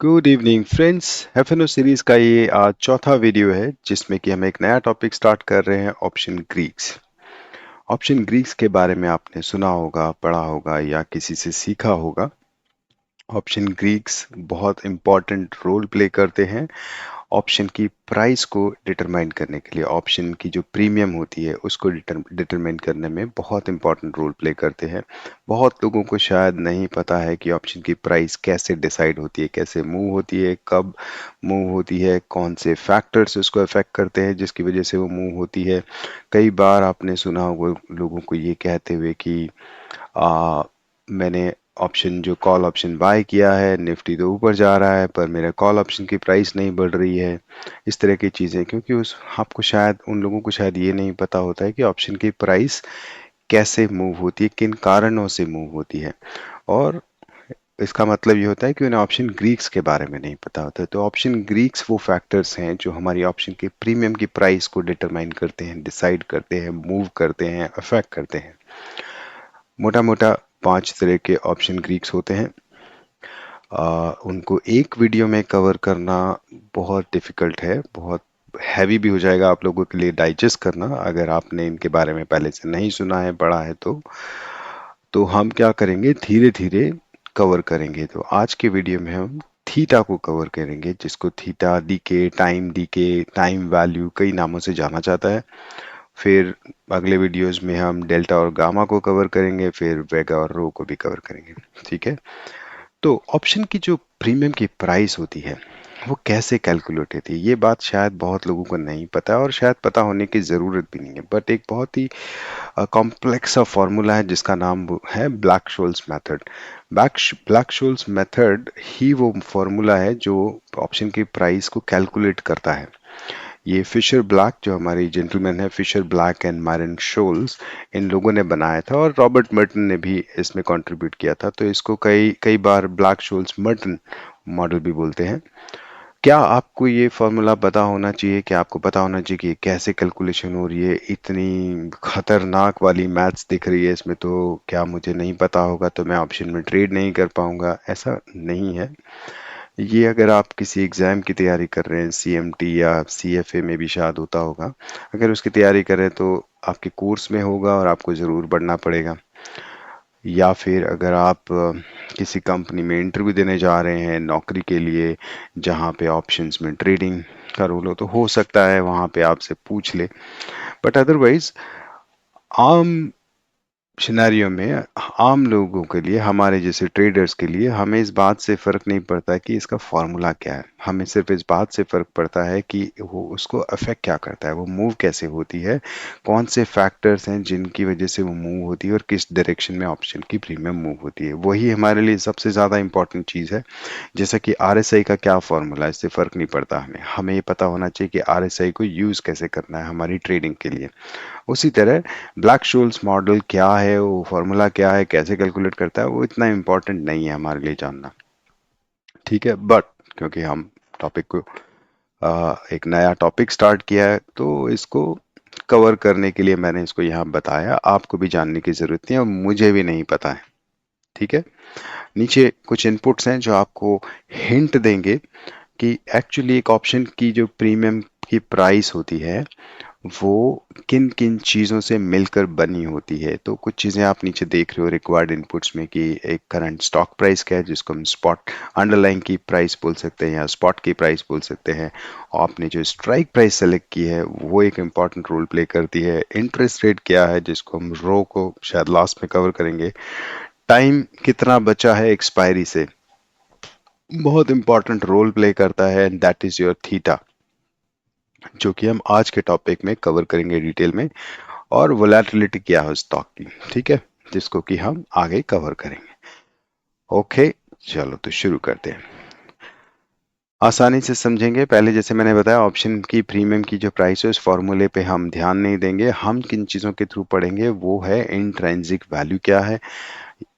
Good evening friends. FNO series का ये आज चौथा वीडियो है जिसमें कि हम एक नया टॉपिक स्टार्ट कर रहे हैं, ऑप्शन ग्रीक्स। ऑप्शन ग्रीक्स के बारे में आपने सुना होगा, पढ़ा होगा या किसी से सीखा होगा। ऑप्शन ग्रीक्स बहुत इंपॉर्टेंट रोल प्ले करते हैं ऑप्शन की प्राइस को डिटरमाइन करने के लिए। ऑप्शन की जो प्रीमियम होती है उसको डिटरमाइन करने में बहुत इंपॉर्टेंट रोल प्ले करते हैं। बहुत लोगों को शायद नहीं पता है कि ऑप्शन की प्राइस कैसे डिसाइड होती है, कैसे मूव होती है, कब मूव होती है, कौन से फैक्टर्स उसको अफेक्ट करते हैं जिसकी वजह से वो मूव होती है। कई बार आपने सुना होगा लोगों को ये कहते हुए कि मैंने ऑप्शन जो कॉल ऑप्शन बाय किया है, निफ्टी तो ऊपर जा रहा है पर मेरा कॉल ऑप्शन की प्राइस नहीं बढ़ रही है। इस तरह की चीज़ें, क्योंकि उस आपको शायद उन लोगों को शायद ये नहीं पता होता है कि ऑप्शन की प्राइस कैसे मूव होती है, किन कारणों से मूव होती है। और इसका मतलब ये होता है कि उन्हें ऑप्शन ग्रीक्स के बारे में नहीं पता होता है। तो ऑप्शन ग्रीक्स वो फैक्टर्स हैं जो हमारी ऑप्शन के प्रीमियम की प्राइस को डिटरमाइन करते हैं, डिसाइड करते हैं, मूव करते हैं, अफेक्ट करते हैं। मोटा मोटा 5 तरह के ऑप्शन ग्रीक्स होते हैं। उनको एक वीडियो में कवर करना बहुत डिफिकल्ट है, बहुत हैवी भी हो जाएगा आप लोगों के लिए डाइजेस्ट करना अगर आपने इनके बारे में पहले से नहीं सुना है, पढ़ा है तो हम क्या करेंगे, धीरे धीरे कवर करेंगे। तो आज के वीडियो में हम थीटा को कवर करेंगे, जिसको थीटा डीके, टाइम वैल्यू कई नामों से जाना जाता है। फिर अगले वीडियोस में हम डेल्टा और गामा को कवर करेंगे, फिर वेगा और रो को भी कवर करेंगे। ठीक है। तो ऑप्शन की जो प्रीमियम की प्राइस होती है वो कैसे कैलकुलेट होती है, ये बात शायद बहुत लोगों को नहीं पता है और शायद पता होने की ज़रूरत भी नहीं है। बट एक बहुत ही कॉम्प्लेक्स सा फॉर्मूला है जिसका नाम है Black Scholes method. Black Scholes method ही वो फॉर्मूला है जो ऑप्शन की प्राइस को कैलकुलेट करता है। ये फिशर ब्लैक, जो हमारी जेंटलमैन है, Fischer Black and Myron Scholes, इन लोगों ने बनाया था और रॉबर्ट मर्टन ने भी इसमें कंट्रीब्यूट किया था। तो इसको कई कई बार ब्लैक शोल्स मर्टन मॉडल भी बोलते हैं। क्या आपको ये फॉर्मूला पता होना चाहिए, कि आपको पता होना चाहिए कि ये कैसे कैलकुलेशन हो रही है? इतनी खतरनाक वाली मैथ्स दिख रही है इसमें, तो क्या मुझे नहीं पता होगा तो मैं ऑप्शन में ट्रेड नहीं कर पाऊंगा? ऐसा नहीं है। ये अगर आप किसी एग्ज़ाम की तैयारी कर रहे हैं, सीएमटी या सीएफए में भी शायद होता होगा, अगर उसकी तैयारी करें तो आपके कोर्स में होगा और आपको ज़रूर पढ़ना पड़ेगा। या फिर अगर आप किसी कंपनी में इंटरव्यू देने जा रहे हैं नौकरी के लिए, जहाँ पे ऑप्शंस में ट्रेडिंग का रोल हो, तो हो सकता है वहाँ पे आपसे पूछ ले। बट अदरवाइज आम सिनेरियो में, आम लोगों के लिए, हमारे जैसे ट्रेडर्स के लिए, हमें इस बात से फ़र्क नहीं पड़ता कि इसका फॉर्मूला क्या है। हमें सिर्फ इस बात से फ़र्क पड़ता है कि वो उसको अफेक्ट क्या करता है, वो मूव कैसे होती है, कौन से फैक्टर्स हैं जिनकी वजह से वो मूव होती है और किस डायरेक्शन में ऑप्शन की प्रीमियम मूव होती है। वही हमारे लिए सबसे ज़्यादा इंपॉर्टेंट चीज़ है। जैसा कि आरएसआई का क्या फॉर्मूला है, इससे फ़र्क नहीं पड़ता। हमें हमें ये पता होना चाहिए कि आरएसआई को यूज़ कैसे करना है हमारी ट्रेडिंग के लिए। उसी तरह ब्लैक शोल्स मॉडल क्या है, वो फॉर्मूला क्या है, कैसे कैलकुलेट करता है, वो इतना इम्पोर्टेंट नहीं है हमारे लिए जानना। ठीक है। बट क्योंकि हम टॉपिक को एक नया टॉपिक स्टार्ट किया है, तो इसको कवर करने के लिए मैंने इसको यहाँ बताया। आपको भी जानने की ज़रूरत नहीं है और मुझे भी नहीं पता है। ठीक है। नीचे कुछ इनपुट्स हैं जो आपको हिंट देंगे कि एक्चुअली एक ऑप्शन की जो प्रीमियम की प्राइस होती है वो किन किन चीज़ों से मिलकर बनी होती है। तो कुछ चीज़ें आप नीचे देख रहे हो रिक्वायर्ड इनपुट्स में, कि एक करंट स्टॉक प्राइस क्या है, जिसको हम स्पॉट अंडरलाइन की प्राइस बोल सकते हैं या स्पॉट की प्राइस बोल सकते हैं। और आपने जो स्ट्राइक प्राइस सेलेक्ट की है वो एक इम्पॉर्टेंट रोल प्ले करती है। इंटरेस्ट रेट क्या है, जिसको हम रो को शायद लास्ट में कवर करेंगे। टाइम कितना बचा है एक्सपायरी से, बहुत इंपॉर्टेंट रोल प्ले करता है, and that is your theta, जो कि हम आज के टॉपिक में कवर करेंगे डिटेल में। और वोलेटिलिटी क्या है स्टॉक की, ठीक है, जिसको कि हम आगे कवर करेंगे। ओके, चलो तो शुरू करते हैं। आसानी से समझेंगे। पहले जैसे मैंने बताया, ऑप्शन की प्रीमियम की जो प्राइस है उस फॉर्मूले पे हम ध्यान नहीं देंगे। हम किन चीज़ों के थ्रू पढ़ेंगे वो है इंट्रिंसिक वैल्यू क्या है।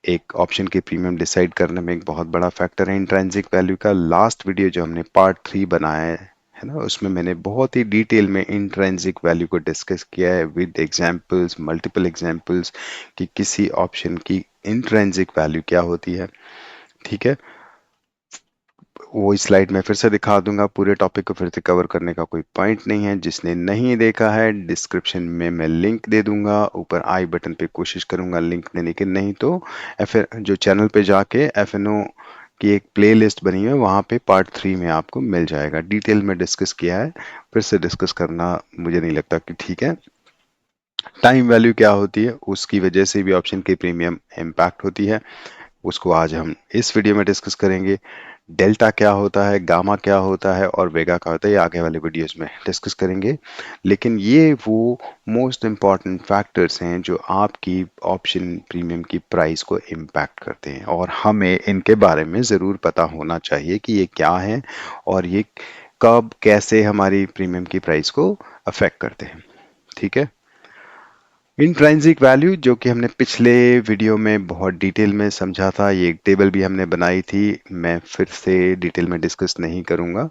एक ऑप्शन की प्रीमियम डिसाइड करने में एक बहुत बड़ा फैक्टर है इंट्रिंसिक वैल्यू का। लास्ट वीडियो जो हमने पार्ट 3 बनाया है ना, उसमें मैंने बहुत ही डिटेल में इंट्रिंसिक वैल्यू को डिस्कस किया है विद एग्जांपल्स, मल्टीपल एग्जांपल्स, कि किसी ऑप्शन की इंट्रिंसिक वैल्यू क्या होती है। ठीक है। वो स्लाइड मैं फिर से दिखा दूंगा, पूरे टॉपिक को फिर से कवर करने का कोई पॉइंट नहीं है। जिसने नहीं देखा है, डिस्क्रिप्शन में मैं लिंक दे दूंगा, ऊपर आई बटन पे कोशिश करूंगा लिंक देने की, नहीं तो एफ जो चैनल पे जाके एफएनओ की एक प्लेलिस्ट बनी है, वहाँ पे पार्ट 3 में आपको मिल जाएगा। डिटेल में डिस्कस किया है, फिर से डिस्कस करना मुझे नहीं लगता कि ठीक है। टाइम वैल्यू क्या होती है, उसकी वजह से भी ऑप्शन की प्रीमियम इम्पैक्ट होती है, उसको आज हम इस वीडियो में डिस्कस करेंगे। डेल्टा क्या होता है, गामा क्या होता है और वेगा क्या होता है, ये आगे वाले वीडियोस में डिस्कस करेंगे। लेकिन ये वो मोस्ट इम्पॉर्टेंट फैक्टर्स हैं जो आपकी ऑप्शन प्रीमियम की प्राइस को इम्पैक्ट करते हैं, और हमें इनके बारे में ज़रूर पता होना चाहिए कि ये क्या है और ये कब कैसे हमारी प्रीमियम की प्राइस को अफेक्ट करते हैं। ठीक है। इंट्रांसिक वैल्यू, जो कि हमने पिछले वीडियो में बहुत डिटेल में समझा था, ये एक टेबल भी हमने बनाई थी, मैं फिर से डिटेल में डिस्कस नहीं करूंगा।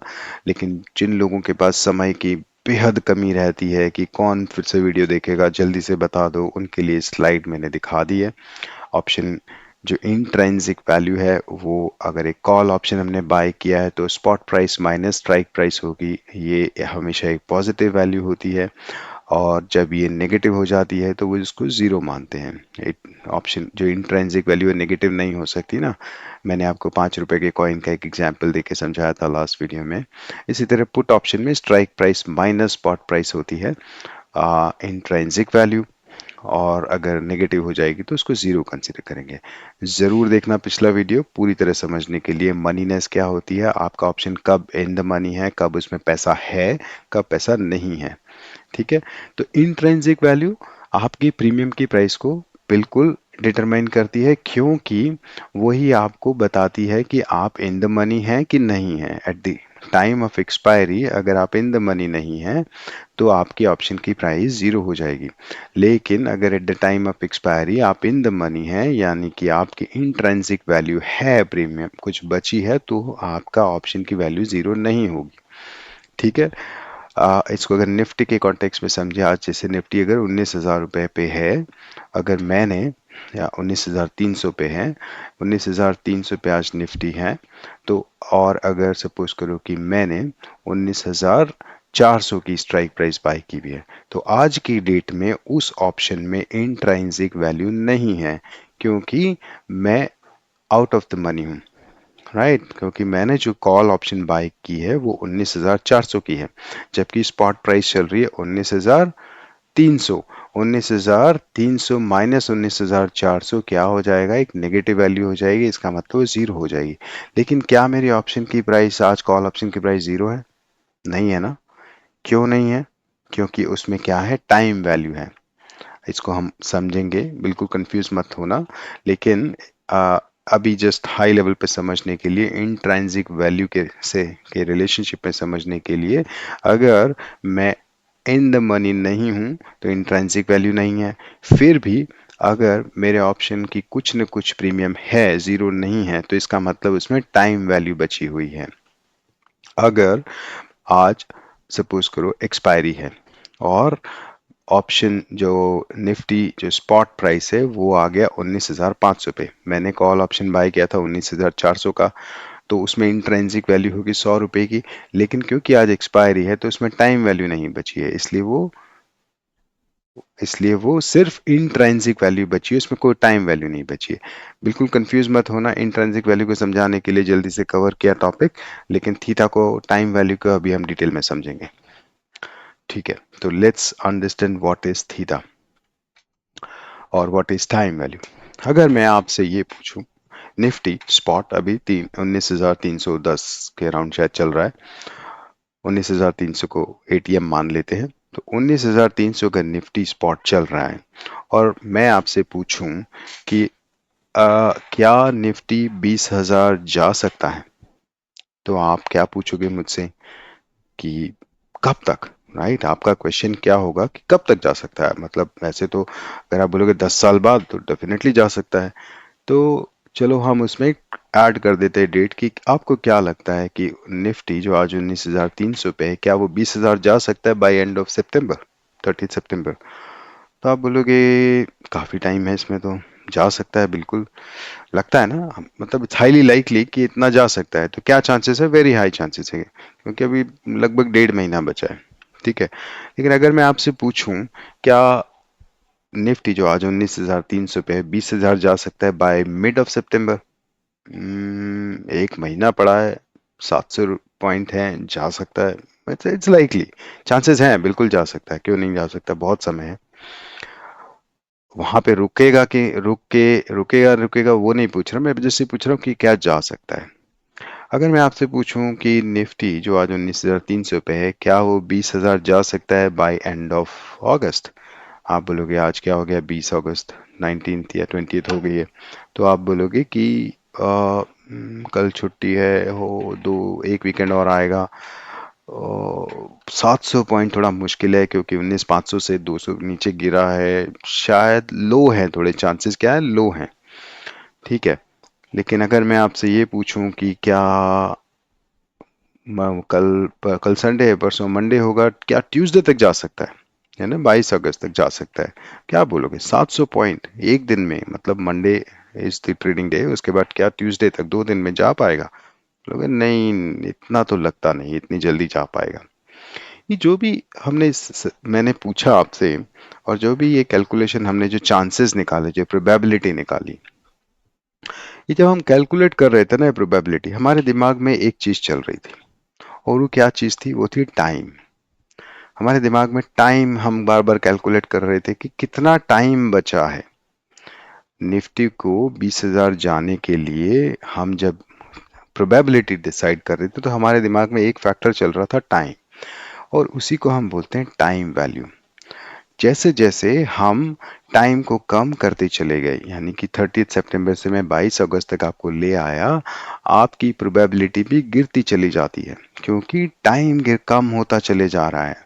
लेकिन जिन लोगों के पास समय की बेहद कमी रहती है कि कौन फिर से वीडियो देखेगा, जल्दी से बता दो, उनके लिए स्लाइड मैंने दिखा दी है। ऑप्शन जो इंट्रांसिक वैल्यू है, वो अगर एक कॉल ऑप्शन हमने बाय किया है तो spot price minus strike price होगी, ये हमेशा एक पॉजिटिव वैल्यू होती है। और जब ये नेगेटिव हो जाती है तो वो इसको ज़ीरो मानते हैं। ऑप्शन जो इंट्रिंसिक वैल्यू है नेगेटिव नहीं हो सकती ना। मैंने आपको 5 रुपए के कॉइन का एक एग्जांपल देके समझाया था लास्ट वीडियो में। इसी तरह पुट ऑप्शन में strike price minus spot price होती है इंट्रिंसिक वैल्यू, और अगर नेगेटिव हो जाएगी तो उसको ज़ीरो कंसिडर करेंगे। ज़रूर देखना पिछला वीडियो पूरी तरह समझने के लिए। मनीनेस क्या होती है, आपका ऑप्शन कब इन द मनी है, कब उसमें पैसा है, कब पैसा नहीं है। ठीक है। तो इंट्रिंसिक वैल्यू आपकी प्रीमियम की प्राइस को बिल्कुल डिटरमाइन करती है, क्योंकि वही आपको बताती है कि आप इन द मनी हैं कि नहीं हैं। At the time of expiry अगर आप इन द मनी नहीं हैं तो आपकी ऑप्शन की प्राइस ज़ीरो हो जाएगी। लेकिन अगर at the time of expiry आप इन द मनी हैं, यानी कि आपकी इंट्रिंसिक वैल्यू है, प्रीमियम कुछ बची है, तो आपका ऑप्शन की वैल्यू ज़ीरो नहीं होगी। ठीक है। इसको अगर निफ्टी के कॉन्टेक्स्ट में समझे, आज जैसे निफ्टी अगर 19,000 रुपये पे है, अगर मैंने, या 19,300 पे है, 19,300 पे आज निफ्टी है, तो और अगर सपोज करो कि मैंने 19,400 की स्ट्राइक प्राइस बाय की भी है, तो आज की डेट में उस ऑप्शन में इंट्राइंसिक वैल्यू नहीं है, क्योंकि मैं आउट ऑफ द मनी हूँ। राइट क्योंकि मैंने जो कॉल ऑप्शन बाय की है वो 19,400 की है, जबकि स्पॉट प्राइस चल रही है 19,300। 19,300 माइनस 19,400 क्या हो जाएगा, एक नेगेटिव वैल्यू हो जाएगी, इसका मतलब जीरो हो जाएगी। लेकिन क्या मेरी ऑप्शन की प्राइस, आज कॉल ऑप्शन की प्राइस जीरो है? नहीं है ना। क्यों नहीं है? क्योंकि उसमें क्या है, टाइम वैल्यू है। इसको हम समझेंगे, बिल्कुल कंफ्यूज मत होना। लेकिन आ, अभी जस्ट हाई लेवल पे समझने के लिए, इंट्रांसिक वैल्यू के रिलेशनशिप में समझने के लिए, अगर मैं इन द मनी नहीं हूं तो इंट्रांसिक वैल्यू नहीं है। फिर भी अगर मेरे ऑप्शन की कुछ न कुछ प्रीमियम है, जीरो नहीं है, तो इसका मतलब उसमें टाइम वैल्यू बची हुई है। अगर आज सपोज करो एक्सपायरी है और ऑप्शन जो निफ्टी जो स्पॉट प्राइस है वो आ गया 19,500 पे, मैंने कॉल ऑप्शन बाय किया था 19,400 का, तो उसमें इंट्रिंसिक वैल्यू होगी 100 रुपए की। लेकिन क्योंकि आज एक्सपायरी है तो उसमें टाइम वैल्यू नहीं बची है, इसलिए वो सिर्फ इंट्रिंसिक वैल्यू बची है, उसमें कोई टाइम वैल्यू नहीं बची है। बिल्कुल कंफ्यूज मत होना, इंट्रिंसिक वैल्यू को समझाने के लिए जल्दी से कवर किया टॉपिक, लेकिन थीटा को, टाइम वैल्यू को अभी हम डिटेल में समझेंगे। ठीक है। तो let's understand what is theta और व्हाट इज टाइम वैल्यू। अगर मैं आपसे ये पूछूं, निफ्टी स्पॉट अभी 19,310 के अराउंड शायद चल रहा है, 19,300 को एटीएम मान लेते हैं, तो 19,300 का निफ्टी स्पॉट चल रहा है, और मैं आपसे पूछूं कि क्या निफ्टी 20,000 जा सकता है, तो आप क्या पूछोगे मुझसे कि कब तक? राइट आपका क्वेश्चन क्या होगा कि कब तक जा सकता है, मतलब वैसे तो अगर आप बोलोगे 10 साल बाद तो डेफिनेटली जा सकता है। तो चलो हम उसमें ऐड कर देते हैं डेट की, आपको क्या लगता है कि निफ्टी जो आज 19,300 पे है, क्या वो 20,000 जा सकता है बाय एंड ऑफ सितंबर, 30 सितंबर? तो आप बोलोगे काफ़ी टाइम है इसमें, तो जा सकता है बिल्कुल। लगता है ना, मतलब इट्स हाईली लाइकली कि इतना जा सकता है। तो क्या चांसेस है? वेरी हाई चांसेस है, क्योंकि अभी लगभग 1.5 महीना बचा है। ठीक है, लेकिन अगर मैं आपसे पूछूं, क्या निफ्टी जो आज 19,300 पे है, 20,000 जा सकता है बाय मिड ऑफ सितंबर? 1 महीना पड़ा है, 700 पॉइंट है, जा सकता है। इट्स लाइकली, चांसेस हैं, बिल्कुल जा सकता है, क्यों नहीं जा सकता, बहुत समय है। वहां पे रुकेगा कि रुकेगा रुकेगा वो नहीं पूछ रहा मैं, जैसे पूछ रहा हूँ कि क्या जा सकता है। अगर मैं आपसे पूछूं कि निफ्टी जो आज 19,300 पे है, क्या वो 20,000 जा सकता है बाय एंड ऑफ अगस्त? आप बोलोगे आज क्या हो गया, 20 अगस्त, 19th या 20th हो गई है। तो आप बोलोगे कि कल छुट्टी है, हो दो एक वीकेंड और आएगा। 700 पॉइंट थोड़ा मुश्किल है, क्योंकि 19,500 से 200 नीचे गिरा है, शायद लो है, थोड़े चांसेस क्या है, लो हैं। ठीक है, लेकिन अगर मैं आपसे ये पूछूं कि क्या कल संडे है, परसों मंडे होगा, क्या ट्यूसडे तक जा सकता है ना, 22 अगस्त तक जा सकता है? क्या बोलोगे? 700 पॉइंट एक दिन में, मतलब Monday is the trading day, उसके बाद क्या ट्यूसडे तक, 2 दिन में जा पाएगा? बोलोगे नहीं, इतना तो लगता नहीं, इतनी जल्दी जा पाएगा। ये जो भी मैंने पूछा आपसे, और जो भी ये कैलकुलेशन हमने जो चांसेस निकाले, जो प्रोबेबिलिटी निकाली, ये जब हम कैलकुलेट कर रहे थे ना प्रोबेबिलिटी, हमारे दिमाग में एक चीज चल रही थी, और वो क्या चीज थी? वो थी टाइम। हमारे दिमाग में टाइम, हम बार बार कैलकुलेट कर रहे थे कि कितना टाइम बचा है निफ्टी को 20,000 जाने के लिए। हम जब प्रोबेबिलिटी डिसाइड कर रहे थे, तो हमारे दिमाग में एक फैक्टर चल रहा था, टाइम, और उसी को हम बोलते हैं टाइम वैल्यू। जैसे जैसे हम टाइम को कम करते चले गए, यानी कि 30 सितंबर से मैं 22 अगस्त तक आपको ले आया, आपकी प्रोबेबिलिटी भी गिरती चली जाती है, क्योंकि टाइम गिर कम होता चले जा रहा है।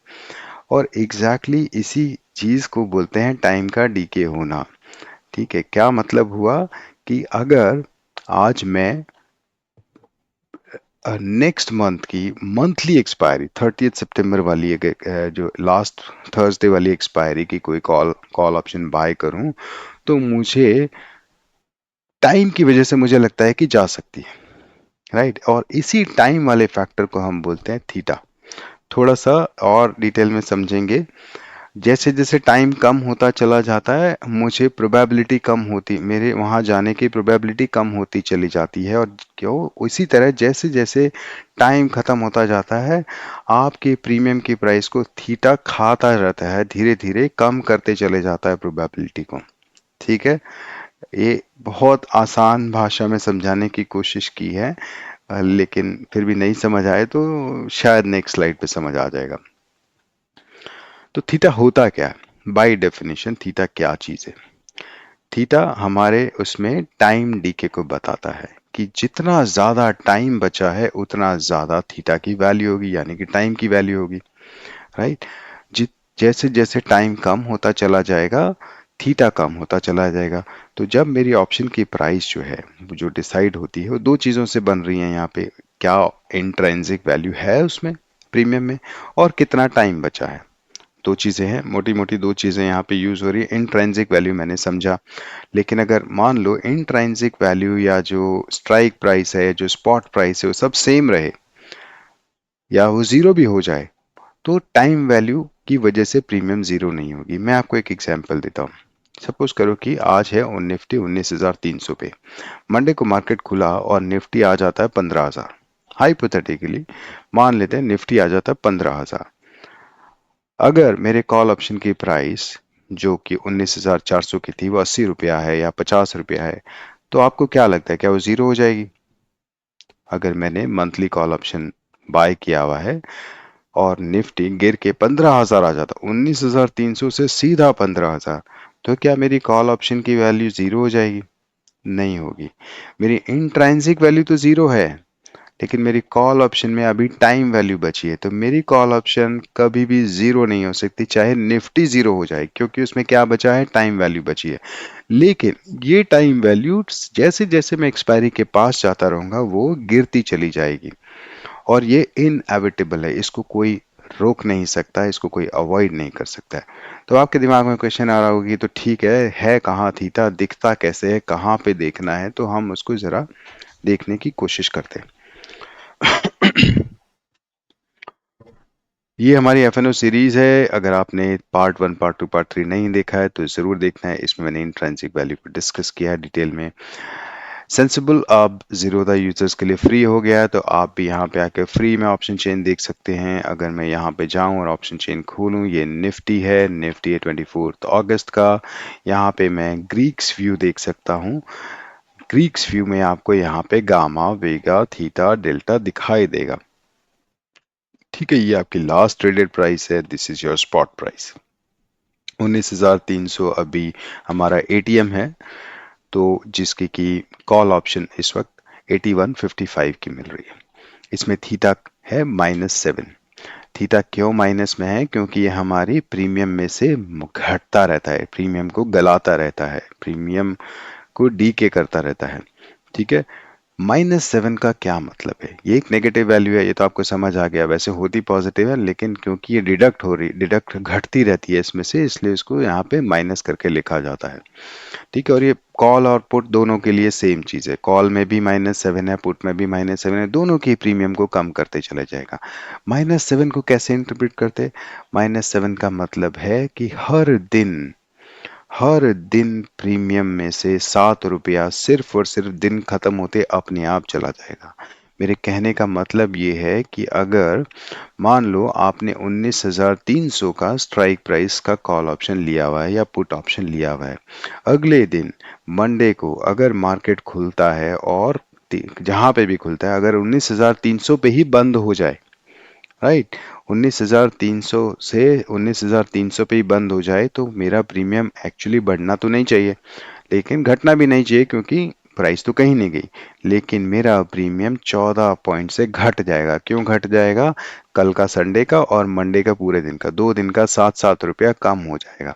और एग्जैक्टली इसी चीज को बोलते हैं टाइम का डीके होना। ठीक है, क्या मतलब हुआ कि अगर आज मैं नेक्स्ट मंथ की मंथली एक्सपायरी 30 सितंबर वाली जो लास्ट थर्सडे वाली एक्सपायरी की कोई कॉल कॉल ऑप्शन बाय करूं, तो मुझे टाइम की वजह से मुझे लगता है कि जा सकती है, राइट। और इसी टाइम वाले फैक्टर को हम बोलते हैं थीटा। थोड़ा सा और डिटेल में समझेंगे, जैसे जैसे टाइम कम होता चला जाता है, मुझे प्रोबेबिलिटी कम होती, मेरे वहां जाने की प्रोबेबिलिटी कम होती चली जाती है। और क्यों? उसी तरह जैसे जैसे टाइम खत्म होता जाता है, आपके प्रीमियम की प्राइस को थीटा खाता रहता है, धीरे धीरे कम करते चले जाता है प्रोबेबिलिटी को। ठीक है, ये बहुत आसान भाषा में समझाने की कोशिश की है, लेकिन फिर भी नहीं समझ आए तो शायद नेक्स्ट स्लाइड पे समझ आ जाएगा। तो थीटा होता क्या है? बाय डेफिनेशन थीटा क्या चीज है? थीटा हमारे उसमें टाइम डीके को बताता है कि जितना ज्यादा टाइम बचा है, उतना ज्यादा थीटा की वैल्यू होगी, यानी कि टाइम की वैल्यू होगी, राइट। जित जैसे जैसे टाइम कम होता चला जाएगा, थीटा कम होता चला जाएगा। तो जब मेरी ऑप्शन की प्राइस जो है, जो डिसाइड होती है, वो दो चीजों से बन रही है यहाँ पे। क्या इंट्रिंसिक वैल्यू है उसमें, प्रीमियम में, और कितना टाइम बचा है। दो चीजें हैं, मोटी मोटी दो चीजें यहाँ पे यूज हो रही है। इंट्रिंसिक वैल्यू मैंने समझा, लेकिन अगर मान लो इंट्रिंसिक वैल्यू या जो स्ट्राइक प्राइस है, जो स्पॉट प्राइस है, वो सब सेम रहे, या वो जीरो भी हो जाए, तो टाइम वैल्यू की वजह से प्रीमियम जीरो नहीं होगी। मैं आपको एक एग्जांपल देता हूँ। सपोज करो कि आज है निफ्टी 19,300 पे, मंडे को मार्केट खुला और निफ्टी आ जाता है 15,000। हाइपोथेटिकली मान लेते हैं निफ्टी आ जाता है 15,000। अगर मेरे कॉल ऑप्शन की प्राइस जो कि 19,400 की थी, वो 80 रुपया है या 50 रुपया है, तो आपको क्या लगता है, क्या वो जीरो हो जाएगी? अगर मैंने मंथली कॉल ऑप्शन बाय किया हुआ है और निफ्टी गिर के 15,000 आ जाता, 19,300 से सीधा 15,000, तो क्या मेरी कॉल ऑप्शन की वैल्यू जीरो हो जाएगी? नहीं होगी। मेरी इंट्रांसिक वैल्यू तो जीरो है, लेकिन मेरी कॉल ऑप्शन में अभी टाइम वैल्यू बची है, तो मेरी कॉल ऑप्शन कभी भी जीरो नहीं हो सकती, चाहे निफ्टी जीरो हो जाए, क्योंकि उसमें क्या बचा है, टाइम वैल्यू बची है। लेकिन ये टाइम वैल्यू जैसे जैसे मैं एक्सपायरी के पास जाता रहूंगा, वो गिरती चली जाएगी, और ये इनएविटेबल है, इसको कोई रोक नहीं सकता, इसको कोई अवॉइड नहीं कर सकता है। तो आपके दिमाग में क्वेश्चन आ रहा होगा कि तो ठीक है कहाँ थीटा, दिखता कैसे है, कहाँ पे देखना है, तो हम उसको जरा देखने की कोशिश करते हैं। ये हमारी एफएनओ सीरीज है। अगर आपने part one, part two, part three नहीं देखा है तो जरूर देखना है। इसमें मैंने इंट्रिंसिक वैल्यू को डिस्कस किया है डिटेल में। सेंसिबल अब जीरोधा यूजर्स के लिए फ्री हो गया है, तो आप भी यहाँ पे आकर फ्री में ऑप्शन चेन देख सकते हैं। अगर मैं यहाँ पे जाऊं और ऑप्शन चेन खोलूं, ये निफ्टी है, निफ्टी है 24 अगस्त का। यहाँ पे मैं ग्रीक्स व्यू देख सकता हूँ। ग्रीक्स व्यू में आपको यहाँ पे गामा, वेगा, थीटा, डेल्टा दिखाई देगा। ठीक है, ये आपकी लास्ट ट्रेडेड प्राइस है। This is your spot price 19,300। अभी हमारा एटीएम है, तो जिसकी की कॉल ऑप्शन इस वक्त 81.55 की मिल रही है। इसमें थीटा है -7। थीटा क्यों माइनस में है? क्योंकि ये हमारी प्रीमियम में से घटता रहता है, प्रीमियम को गलाता रहता है, प्रीमियम को डीके करता रहता है। ठीक है, -7 का क्या मतलब है? ये एक नेगेटिव वैल्यू है, ये तो आपको समझ आ गया। वैसे होती पॉजिटिव है, लेकिन क्योंकि ये डिडक्ट घटती रहती है इसमें से, इसलिए इसको यहाँ पे माइनस करके लिखा जाता है। ठीक है, और ये कॉल और पुट दोनों के लिए सेम चीज है। कॉल में भी -7 है, पुट में भी -7 है, दोनों की प्रीमियम को कम करते चला जाएगा। -7 को कैसे इंटरप्रेट करते? -7 का मतलब है कि हर दिन प्रीमियम में से 7 रुपया सिर्फ और सिर्फ दिन खत्म होते अपने आप चला जाएगा। मेरे कहने का मतलब ये है कि अगर मान लो आपने 19,300 का स्ट्राइक प्राइस का कॉल ऑप्शन लिया हुआ है या पुट ऑप्शन लिया हुआ है, अगले दिन मंडे को अगर मार्केट खुलता है और जहां पे भी खुलता है, अगर 19,300 पे ही बंद हो जाए, राइट, 19,300 से 19,300 पे ही बंद हो जाए, तो मेरा प्रीमियम एक्चुअली बढ़ना तो नहीं चाहिए, लेकिन घटना भी नहीं चाहिए, क्योंकि प्राइस तो कहीं नहीं गई। लेकिन मेरा प्रीमियम 14 पॉइंट से घट जाएगा। क्यों घट जाएगा? कल का संडे का और मंडे का पूरे दिन का, 2 दिन का 7-7 रुपया कम हो जाएगा।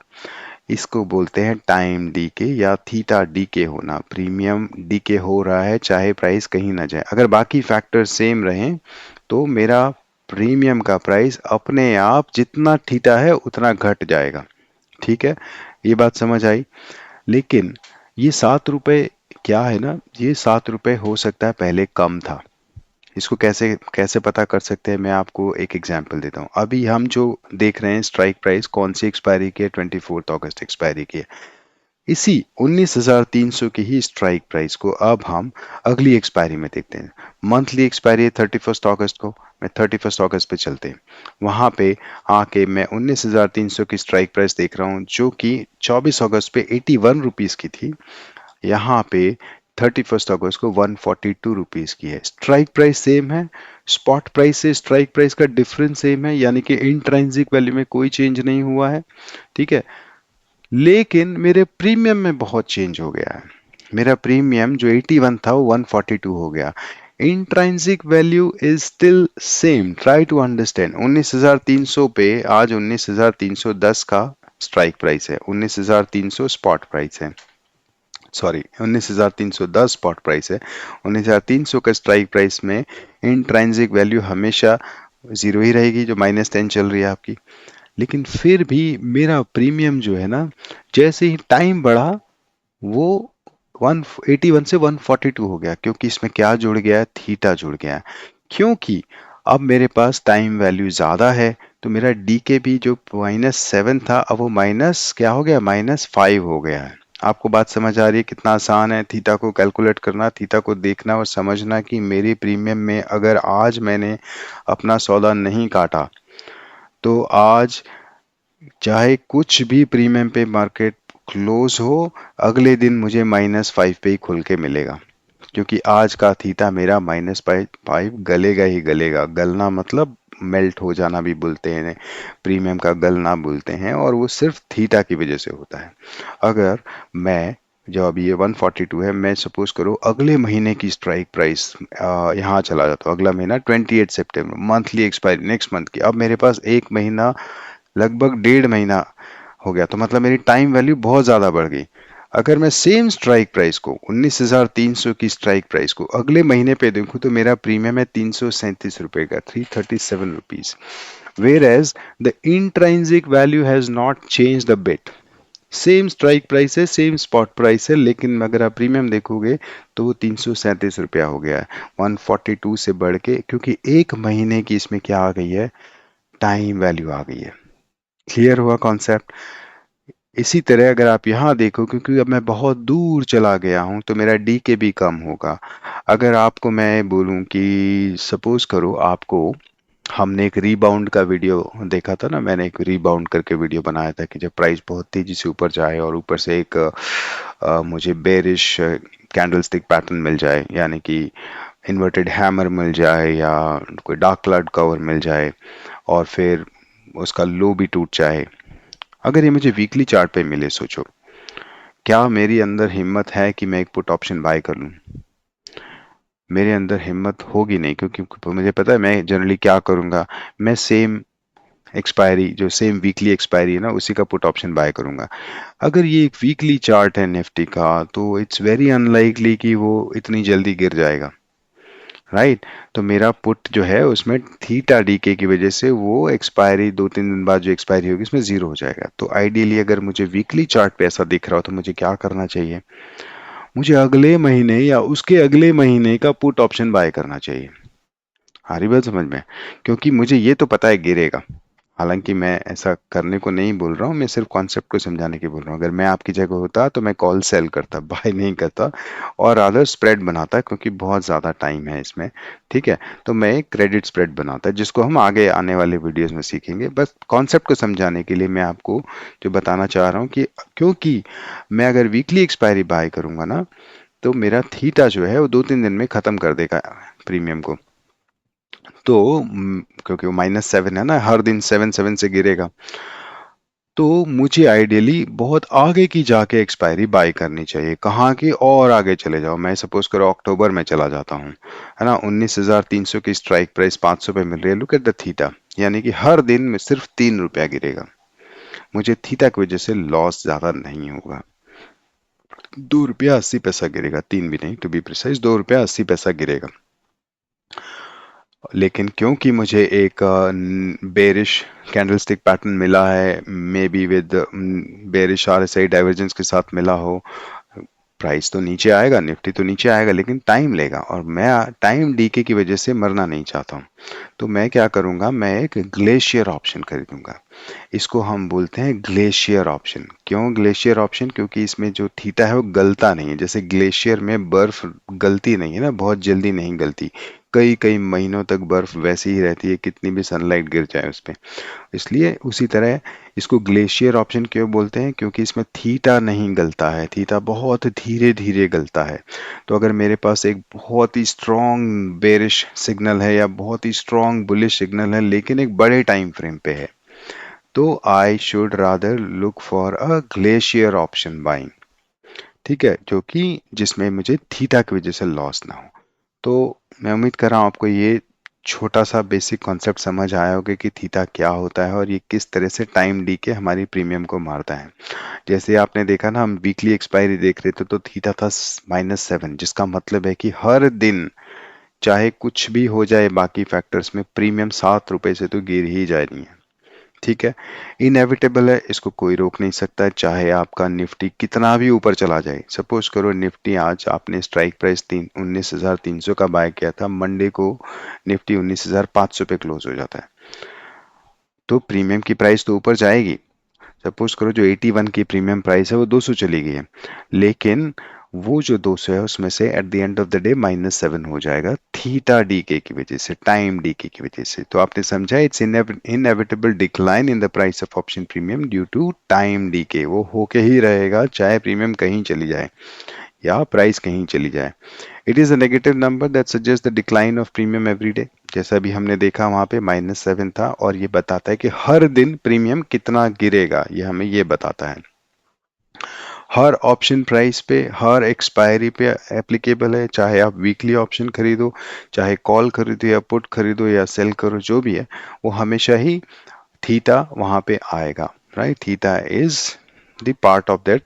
इसको बोलते हैं टाइम डीके या थीटा डीके होना। प्रीमियम डीके हो रहा है चाहे प्राइस कहीं ना जाए। अगर बाकी फैक्टर सेम रहें तो मेरा प्रीमियम का प्राइस अपने आप जितना थीटा है उतना घट जाएगा। ठीक है, ये बात समझ आई। लेकिन ये 7 रुपए क्या है ना, ये 7 रुपए हो सकता है पहले कम था। इसको कैसे कैसे पता कर सकते हैं? मैं आपको एक एग्जांपल देता हूँ। अभी हम जो देख रहे हैं स्ट्राइक प्राइस कौन सी एक्सपायरी की है? 24 अगस्त एक्सपायरी की है। इसी 19,300 की ही स्ट्राइक प्राइस को अब हम अगली एक्सपायरी में देखते हैं। मंथली एक्सपायरी है 31 अगस्त को। मैं 31 अगस्त पे चलते हैं, वहां पे आके मैं 19,300 की स्ट्राइक प्राइस देख रहा हूँ, जो कि 24 अगस्त पे 81 रुपीज की थी। यहाँ पे 31 अगस्त को 142 रुपीज की है। स्ट्राइक प्राइस सेम है, स्पॉट प्राइस से स्ट्राइक प्राइस का डिफरेंस सेम है, यानी कि इंट्रांसिक वैल्यू में कोई चेंज नहीं हुआ है। ठीक है, लेकिन मेरे प्रीमियम में बहुत चेंज हो गया है। मेरा प्रीमियम जो 81 था वो 142 हो गया। Intrinsic value is still same. Try to understand. 19,300 पे आज 19,310 का स्ट्राइक प्राइस है, 19,300 स्पॉट प्राइस है, सॉरी 19,310 स्पॉट प्राइस है। 19,300 का स्ट्राइक प्राइस में इंट्रांसिक वैल्यू हमेशा जीरो ही रहेगी, जो -10 चल रही है आपकी। लेकिन फिर भी मेरा प्रीमियम जो है ना, जैसे ही टाइम बढ़ा वो 181 से 142 हो गया, क्योंकि इसमें क्या जुड़ गया है? थीटा जुड़ गया है। क्योंकि अब मेरे पास टाइम वैल्यू ज्यादा है, तो मेरा डी के भी जो -7 था, अब वो माइनस क्या हो गया? -5 हो गया है। आपको बात समझ आ रही है कितना आसान है थीटा को कैलकुलेट करना, थीटा को देखना और समझना कि मेरे प्रीमियम में अगर आज मैंने अपना सौदा नहीं काटा, तो आज चाहे कुछ भी प्रीमियम पे मार्केट क्लोज हो, अगले दिन मुझे -5 पे ही खुल के मिलेगा, क्योंकि आज का थीटा मेरा -5 गलेगा ही गलेगा। गलना मतलब मेल्ट हो जाना भी बोलते हैं, प्रीमियम का गलना बोलते हैं, और वो सिर्फ थीटा की वजह से होता है। अगर मैं, जो अभी ये 142 है, मैं सपोज करो अगले महीने की स्ट्राइक प्राइस यहाँ चला जाता हूँ, अगला महीना 28 सितंबर, मंथली एक्सपायरी नेक्स्ट मंथ की, अब मेरे पास एक महीना, लगभग 1.5 महीना हो गया, तो मतलब मेरी टाइम वैल्यू बहुत ज़्यादा बढ़ गई। अगर मैं सेम स्ट्राइक प्राइस को 19,300 की स्ट्राइक प्राइस को अगले महीने पे देखूं तो मेरा प्रीमियम है 337 रुपए का, 337 rupees, whereas the intrinsic value has not change the bit. Same strike price है, सेम स्पॉट प्राइस है, लेकिन अगर आप प्रीमियम देखोगे तो वो 337 रुपया हो गया है, 142 से बढ़ के, क्योंकि एक महीने की इसमें क्या आ गई है, टाइम वैल्यू आ गई है। क्लियर हुआ कॉन्सेप्ट? इसी तरह अगर आप यहाँ देखो, क्योंकि अब मैं बहुत दूर चला गया हूँ तो मेरा डी के भी कम होगा। अगर आपको मैं बोलूँ कि सपोज करो आपको, हमने एक रीबाउंड का वीडियो देखा था ना, मैंने एक रीबाउंड करके वीडियो बनाया था कि जब प्राइस बहुत तेजी से ऊपर जाए और ऊपर से एक मुझे बेरिश कैंडलस्टिक पैटर्न मिल जाए, यानी कि इन्वर्टेड हैमर मिल जाए या कोई डार्क क्लाउड कवर मिल जाए, और फिर उसका लो भी टूट जाए। अगर ये मुझे वीकली चार्ट पे मिले, सोचो क्या मेरी अंदर हिम्मत है कि मैं एक पुट ऑप्शन बाय कर लूं? मेरे अंदर हिम्मत होगी नहीं, क्योंकि मुझे पता है मैं जनरली क्या करूंगा, मैं सेम एक्सपायरी, जो सेम वीकली एक्सपायरी है ना, उसी का पुट ऑप्शन बाय करूंगा। अगर ये एक वीकली चार्ट है निफ्टी का तो इट्स वेरी अनलाइकली कि वो इतनी जल्दी गिर जाएगा, राइट? तो मेरा पुट जो है उसमें थीटा डीके की वजह से वो एक्सपायरी 2-3 दिन बाद जो एक्सपायरी होगी उसमें जीरो हो जाएगा। तो आइडियली अगर मुझे वीकली चार्ट पे ऐसा दिख रहा हो तो मुझे क्या करना चाहिए, मुझे अगले महीने या उसके अगले महीने का पुट ऑप्शन बाय करना चाहिए। आ रही बात समझ में? क्योंकि मुझे ये तो पता है गिरेगा, हालांकि मैं ऐसा करने को नहीं बोल रहा हूँ, मैं सिर्फ कॉन्सेप्ट को समझाने की बोल रहा हूँ। अगर मैं आपकी जगह होता तो मैं कॉल सेल करता, बाय नहीं करता, और अदर स्प्रेड बनाता, क्योंकि बहुत ज़्यादा टाइम है इसमें। ठीक है, तो मैं एक क्रेडिट स्प्रेड बनाता, जिसको हम आगे आने वाले वीडियोस में सीखेंगे। बस कॉन्सेप्ट को समझाने के लिए मैं आपको जो बताना चाह रहा हूँ कि क्योंकि मैं अगर वीकली एक्सपायरी बाय करूंगा ना, तो मेरा थीटा जो है वो 2-3 दिन में ख़त्म कर देगा प्रीमियम को। तो क्योंकि वो -7 है ना, हर दिन 7-7 से गिरेगा, तो मुझे आइडियली बहुत आगे की जाके एक्सपायरी बाय करनी चाहिए। कहाँ की? और आगे चले जाओ, मैं सपोज करो अक्टूबर में चला जाता हूँ, है ना, 19,300 की स्ट्राइक प्राइस 500 पे मिल रही है, लुक एट द थीटा, यानी कि हर दिन में सिर्फ 3 रुपया गिरेगा। मुझे थीटा की वजह से लॉस ज्यादा नहीं होगा, 2 रुपया 80 पैसा गिरेगा, तीन भी नहीं, टू बी प्रिसाइज 2 रुपया 80 पैसा गिरेगा। लेकिन क्योंकि मुझे एक बेरिश कैंडलस्टिक पैटर्न मिला है, may be with bearish RSI divergence के साथ मिला हो, प्राइस तो नीचे आएगा, निफ्टी तो नीचे आएगा, लेकिन टाइम लेगा, और मैं टाइम डीके की वजह से मरना नहीं चाहता हूँ। तो मैं क्या करूँगा, मैं एक ग्लेशियर ऑप्शन खरीदूंगा। इसको हम बोलते हैं ग्लेशियर ऑप्शन। क्यों ग्लेशियर ऑप्शन? क्योंकि इसमें जो थीटा है वो गलता नहीं है, जैसे ग्लेशियर में बर्फ गलती नहीं है ना, बहुत जल्दी नहीं गलती, कई कई महीनों तक बर्फ वैसी ही रहती है, कितनी भी सनलाइट गिर जाए उस पे। इसलिए उसी तरह इसको ग्लेशियर ऑप्शन क्यों बोलते हैं, क्योंकि इसमें थीटा नहीं गलता है, थीटा बहुत धीरे धीरे गलता है। तो अगर मेरे पास एक बहुत ही स्ट्रॉन्ग बेरिश सिग्नल है या बहुत ही स्ट्रॉन्ग बुलिश सिग्नल है, लेकिन एक बड़े टाइम फ्रेम पे है, तो I should rather look for a glacier option buying. ठीक है, जो कि जिसमें मुझे थीटा की वजह से लॉस ना हो। तो मैं उम्मीद कर रहा हूँ आपको ये छोटा सा बेसिक कॉन्सेप्ट समझ आया होगा कि थीटा क्या होता है और ये किस तरह से टाइम डी के हमारी प्रीमियम को मारता है। जैसे आपने देखा ना, हम वीकली एक्सपायरी देख रहे थे तो थीटा था -7, जिसका मतलब है कि हर दिन चाहे कुछ भी हो जाए बाकी फैक्टर्स में, प्रीमियम 7 रुपए से तो गिर ही जानी है। ठीक है, इनएविटेबल है, इसको कोई रोक नहीं सकता, चाहे आपका निफ्टी कितना भी ऊपर चला जाए। सपोज करो निफ्टी आज आपने स्ट्राइक प्राइस 19,300 का बाय किया था, मंडे को निफ्टी 19,500 पे क्लोज हो जाता है, तो प्रीमियम की प्राइस तो ऊपर जाएगी। सपोज करो जो 81 की प्रीमियम प्राइस है वो 200 चली गई है, लेकिन वो जो 200 है उसमें से at the end of the day -7 हो जाएगा, थीटा डीके की वजह से, टाइम डीके की वजह से। तो आपने समझा, it's inevitable decline in the price of option premium due to time decay, वो होके ही रहेगा चाहे प्रीमियम कहीं चली जाए या प्राइस कहीं चली जाए। It is a negative number that suggest the decline of premium every day, जैसा भी हमने देखा वहां पे -7 था, और ये बताता है कि हर दिन प्रीमियम कितना गिरेगा, ये हमें ये बताता है। हर ऑप्शन प्राइस पे, हर एक्सपायरी पे एप्लीकेबल है, चाहे आप वीकली ऑप्शन खरीदो, चाहे कॉल खरीदो या पुट खरीदो या सेल करो, जो भी है, वो हमेशा ही थीटा वहां पे आएगा, right? Theta is the part of that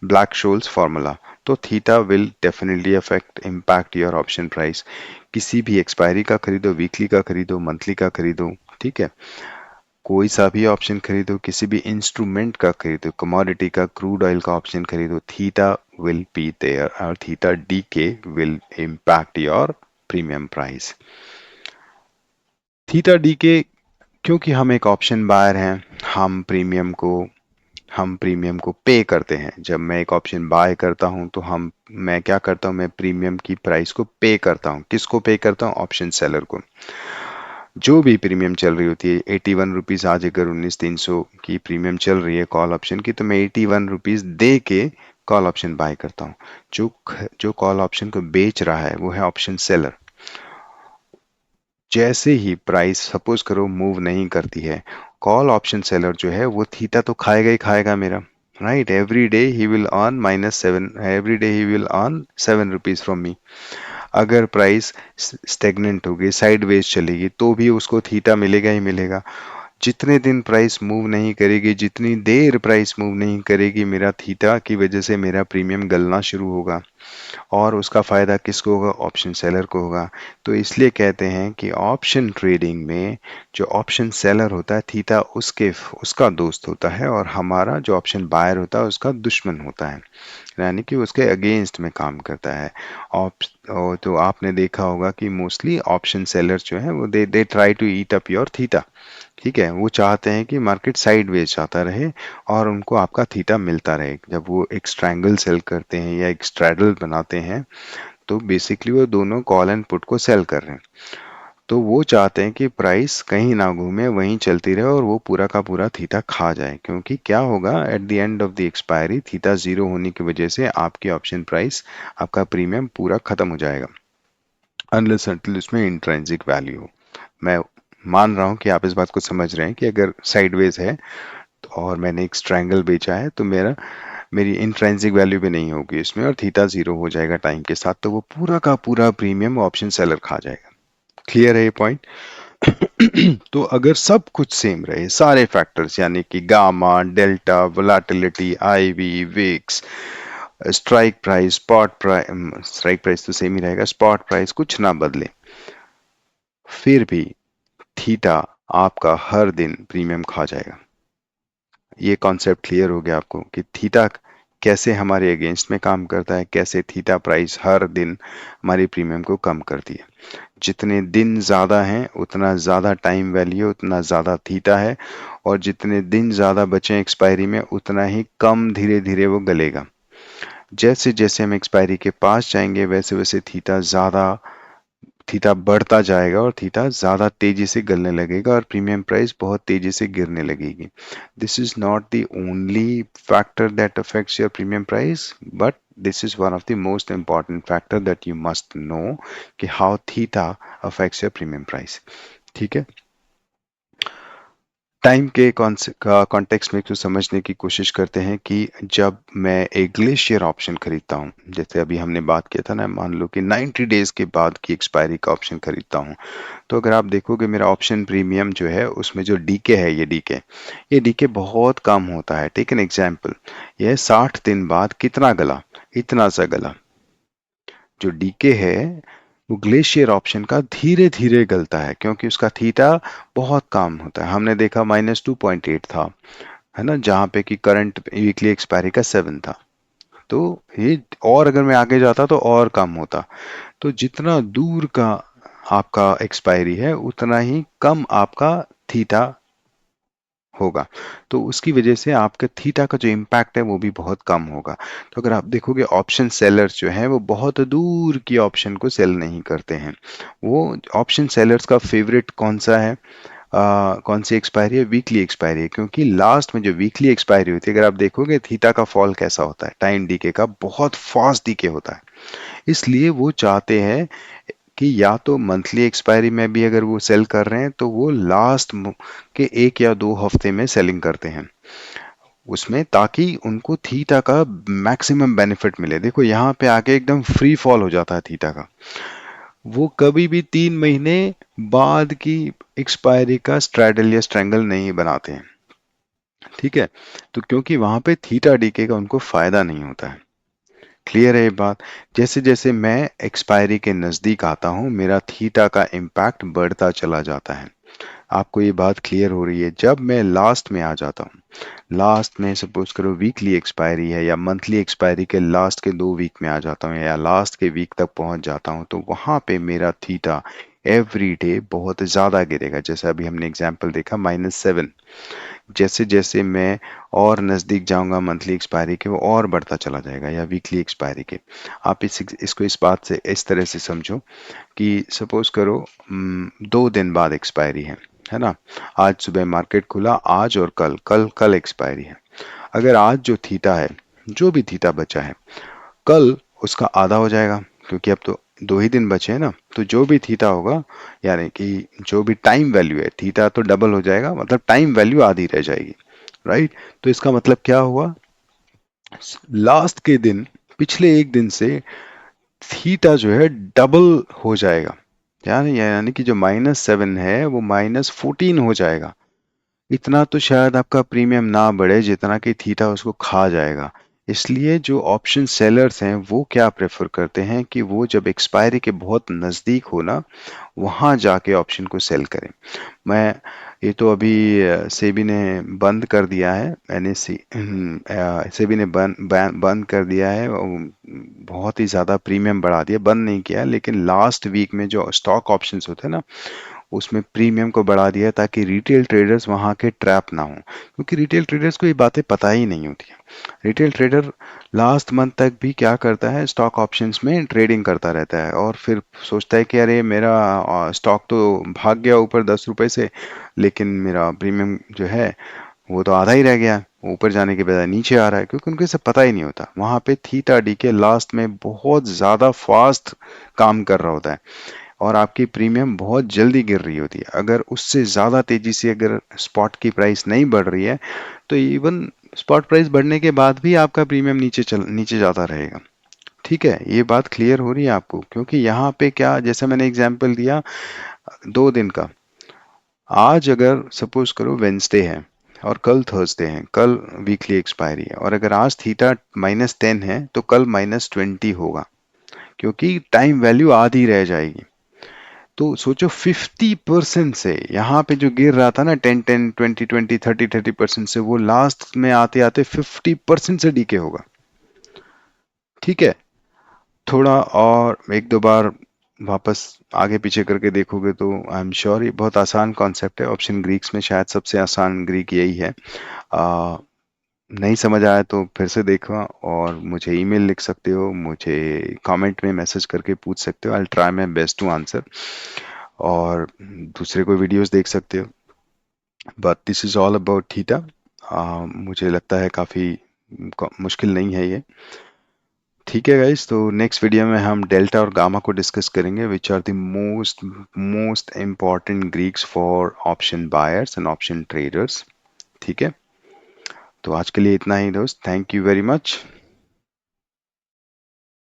Black Scholes formula. तो theta will definitely affect impact your option price. किसी भी एक्सपायरी का खरीदो, वीकली का खरीदो, मंथली का खरीदो, ठीक है, कोई सा भी ऑप्शन खरीदो, किसी भी इंस्ट्रूमेंट का खरीदो, कमोडिटी का, क्रूड ऑयल का ऑप्शन खरीदो, थीटा विल बी देयर और थीटा डी के will impact your premium price. Theta D के, क्योंकि हम एक ऑप्शन बायर हैं, हम प्रीमियम को पे करते हैं। जब मैं एक ऑप्शन बाय करता हूं तो हम मैं क्या करता हूं, मैं प्रीमियम की प्राइस को पे करता हूं। किसको पे करता हूं? ऑप्शन सेलर को। जो भी प्रीमियम चल रही होती है, 81 रुपीज, आज अगर 19,300 की प्रीमियम चल रही है कॉल ऑप्शन की, तो मैं 81 रुपीज दे के कॉल ऑप्शन बाय करता हूँ। जो कॉल ऑप्शन को बेच रहा है वो है ऑप्शन सेलर। जैसे ही प्राइस सपोज करो मूव नहीं करती है, कॉल ऑप्शन सेलर जो है वो थीटा तो खाएगा ही खाएगा मेरा, right. Every day he will earn -7, every day he will earn 7 rupees from me. अगर प्राइस स्टेगनेंट होगी, साइडवेज चलेगी, तो भी उसको थीटा मिलेगा ही मिलेगा। जितने दिन प्राइस मूव नहीं करेगी, जितनी देर प्राइस मूव नहीं करेगी, मेरा थीटा की वजह से मेरा प्रीमियम गलना शुरू होगा। और उसका फायदा किसको होगा? ऑप्शन सेलर को होगा। तो इसलिए कहते हैं कि ऑप्शन ट्रेडिंग में जो ऑप्शन सेलर होता है, थीटा उसका दोस्त होता है, और हमारा जो ऑप्शन बायर होता है उसका दुश्मन होता है, यानी कि उसके अगेंस्ट में काम करता है। तो आपने देखा होगा कि मोस्टली ऑप्शन सेलर जो है वो they try to eat up your theta, ठीक है। वो चाहते हैं कि मार्केट साइडवेज जाता रहे और उनको आपका थीटा मिलता रहे। जब वो एक स्ट्रैंगल सेल करते हैं या एक स्ट्रैडल बनाते हैं, तो बेसिकली वो दोनों कॉल एंड पुट को सेल कर रहे हैं। तो वो चाहते हैं कि प्राइस कहीं ना घूमे, वहीं चलती रहे और वो पूरा का पूरा थीटा खा जाए। क्योंकि क्या होगा, at the end of the expiry theta zero होने की वजह से आपकी ऑप्शन प्राइस, आपका प्रीमियम पूरा खत्म हो जाएगा, अनलेस अनटिल इसमें इंट्रिंसिक वैल्यू हो। मैं मान रहा हूं कि आप इस बात को समझ रहे हैं कि अगर साइडवेज है और मैंने एक स्ट्रैंगल बेचा है, तो मेरी इंट्रिंसिक वैल्यू भी नहीं होगी इसमें, और थीटा जीरो हो जाएगा टाइम के साथ, तो वो पूरा का पूरा प्रीमियम ऑप्शन सेलर खा जाएगा। क्लियर है ये पॉइंट? तो अगर सब कुछ सेम रहे, सारे फैक्टर्स यानी कि gamma, delta, volatility, IV, VIX, strike price तो सेम ही रहेगा, स्पॉट प्राइस कुछ ना बदले, फिर भी थीटा आपका हर दिन प्रीमियम खा जाएगा। ये कॉन्सेप्ट क्लियर हो गया आपको कि थीटा कैसे हमारे अगेंस्ट में काम करता है, कैसे थीटा प्राइस हर दिन हमारी प्रीमियम को कम करती है। जितने दिन ज़्यादा हैं उतना ज़्यादा टाइम वैल्यू, उतना ज़्यादा थीटा है, और जितने दिन ज़्यादा बचे एक्सपायरी में उतना ही कम धीरे धीरे वो गलेगा। जैसे जैसे हम एक्सपायरी के पास जाएंगे वैसे वैसे थीटा बढ़ता जाएगा और थीटा ज़्यादा तेजी से गलने लगेगा और प्रीमियम प्राइस बहुत तेजी से गिरने लगेगी। This is not the only factor that affects your premium price, but this is one of the most important factor that you must know कि how theta affects your premium price। ठीक है, time के context में तो समझने की कोशिश करते हैं कि जब मैं एक ग्लेशियर ऑप्शन खरीदता हूं, जैसे अभी हमने बात किया था ना, मान लो कि 90 डेज के बाद की एक्सपायरी का ऑप्शन खरीदता हूं, तो अगर आप देखोगे मेरा ऑप्शन प्रीमियम जो है उसमें जो डीके है, ये डीके बहुत कम होता है। टेक एन एग्जांपल, यह 60 दिन बाद कितना गला? इतना सा गला। जो डीके है वो ग्लेशियर ऑप्शन का धीरे धीरे गलता है, क्योंकि उसका थीटा बहुत कम होता है। हमने देखा -2.8 था, है ना, जहां पे कि करंट वीकली एक्सपायरी का 7 था। तो ये, और अगर मैं आगे जाता तो और कम होता। तो जितना दूर का आपका एक्सपायरी है उतना ही कम आपका थीटा होगा। तो उसकी वजह से आपका थीटा का जो इम्पैक्ट है वो भी बहुत कम होगा। तो अगर आप देखोगे ऑप्शन सेलर्स जो हैं वो बहुत दूर की ऑप्शन को सेल नहीं करते हैं। वो ऑप्शन सेलर्स का फेवरेट कौन सा है, कौन सी एक्सपायरी है? वीकली एक्सपायरी है, क्योंकि लास्ट में जो वीकली एक्सपायरी होती है, अगर आप देखोगे थीटा का फॉल कैसा होता है, टाइम डीके का बहुत फास्ट डीके होता है। इसलिए वो चाहते हैं कि या तो मंथली एक्सपायरी में भी अगर वो सेल कर रहे हैं तो वो लास्ट के 1 या 2 हफ्ते में सेलिंग करते हैं उसमें, ताकि उनको थीटा का मैक्सिमम बेनिफिट मिले। देखो यहाँ पे आके एकदम फ्री फॉल हो जाता है थीटा का। वो कभी भी 3 महीने बाद की एक्सपायरी का स्ट्रैडल या स्ट्रैंगल नहीं बनाते हैं, ठीक है, तो क्योंकि वहां पे थीटा डीके का उनको फायदा नहीं होता है। क्लियर है ये बात? जैसे जैसे मैं एक्सपायरी के नजदीक आता हूं, मेरा थीटा का इम्पैक्ट बढ़ता चला जाता है। आपको ये बात क्लियर हो रही है? जब मैं लास्ट में आ जाता हूँ, लास्ट में सपोज करो वीकली एक्सपायरी है या मंथली एक्सपायरी के लास्ट के 2 वीक में आ जाता हूँ या लास्ट के वीक तक पहुंच जाता हूँ, तो वहां पे मेरा थीटा एवरी डे बहुत ज्यादा गिरेगा। जैसे अभी हमने एग्जांपल देखा -7। जैसे जैसे मैं और नज़दीक जाऊंगा मंथली एक्सपायरी के, वो और बढ़ता चला जाएगा, या वीकली एक्सपायरी के। आप इसको इस बात से इस तरह से समझो कि सपोज करो 2 दिन बाद एक्सपायरी है ना। आज सुबह मार्केट खुला, आज और कल कल कल एक्सपायरी है। अगर आज जो थीटा है, जो भी थीटा बचा है, कल उसका आधा हो जाएगा, क्योंकि अब तो 2 ही दिन बचे हैं ना। तो जो भी थीटा होगा, यानी कि जो भी टाइम वैल्यू है, थीटा तो डबल हो जाएगा, मतलब टाइम वैल्यू आधी रह जाएगी। राइट? तो इसका मतलब क्या हुआ? लास्ट के दिन, पिछले एक दिन से थीटा जो है डबल हो जाएगा। यानी कि जो -7 है वो -14 हो जाएगा। इतना तो शायद आपका प्रीमियम ना बढ़े जितना कि थीटा उसको खा जाएगा। इसलिए जो ऑप्शन सेलर्स हैं वो क्या प्रेफर करते हैं कि वो जब एक्सपायरी के बहुत नज़दीक हो ना, वहां जाके ऑप्शन को सेल करें। मैं ये तो अभी सेबी ने बंद कर दिया है, एनएससी सेबी ने बंद कर दिया है। बहुत ही ज़्यादा प्रीमियम बढ़ा दिया, बंद नहीं किया, लेकिन लास्ट वीक में जो स्टॉक ऑप्शंस होते हैं ना, उसमें प्रीमियम को बढ़ा दिया ताकि रिटेल ट्रेडर्स वहां के ट्रैप ना हो, क्योंकि रिटेल ट्रेडर्स को ये बातें पता ही नहीं होती हैं। रिटेल ट्रेडर लास्ट मंथ तक भी क्या करता है, स्टॉक ऑप्शंस में ट्रेडिंग करता रहता है और फिर सोचता है कि अरे मेरा स्टॉक तो भाग गया ऊपर 10 रुपए से, लेकिन मेरा प्रीमियम जो है वो तो आधा ही रह गया, ऊपर जाने के बजाय नीचे आ रहा है, क्योंकि उनको सब पता ही नहीं होता। वहां पे थीटा डी के लास्ट में बहुत ज्यादा फास्ट काम कर रहा होता है और आपकी प्रीमियम बहुत जल्दी गिर रही होती है। अगर उससे ज़्यादा तेज़ी से अगर स्पॉट की प्राइस नहीं बढ़ रही है, तो इवन स्पॉट प्राइस बढ़ने के बाद भी आपका प्रीमियम नीचे जाता रहेगा। ठीक है, ये बात क्लियर हो रही है आपको? क्योंकि यहाँ पे क्या, जैसे मैंने एग्जांपल दिया 2 दिन का, आज अगर सपोज करो वेंसडे है और कल थर्सडे है, कल वीकली एक्सपायरी है, और अगर आज थीटा -10 है तो कल -20 होगा, क्योंकि टाइम वैल्यू आधी रह जाएगी। तो सोचो 50% से, यहाँ पे जो गिर रहा था ना 10-10, 20-20, 30-30% से, वो लास्ट में आते आते 50% से डीके होगा। ठीक है, थोड़ा और एक दो बार वापस आगे पीछे करके देखोगे तो आई एम श्योर ये बहुत आसान कॉन्सेप्ट है। ऑप्शन ग्रीक्स में शायद सबसे आसान ग्रीक यही है। आ, नहीं समझ आया तो फिर से देखो, और मुझे ईमेल लिख सकते हो, मुझे कमेंट में मैसेज करके पूछ सकते हो। I try my best to answer, और दूसरे कोई वीडियोस देख सकते हो। But this is all about theta. मुझे लगता है काफ़ी मुश्किल नहीं है ये। ठीक है गाइस, तो नेक्स्ट वीडियो में हम डेल्टा और गामा को डिस्कस करेंगे, which are the most most important Greeks for option buyers and option traders. ठीक है, तो आज के लिए इतना ही दोस्त, थैंक यू वेरी मच।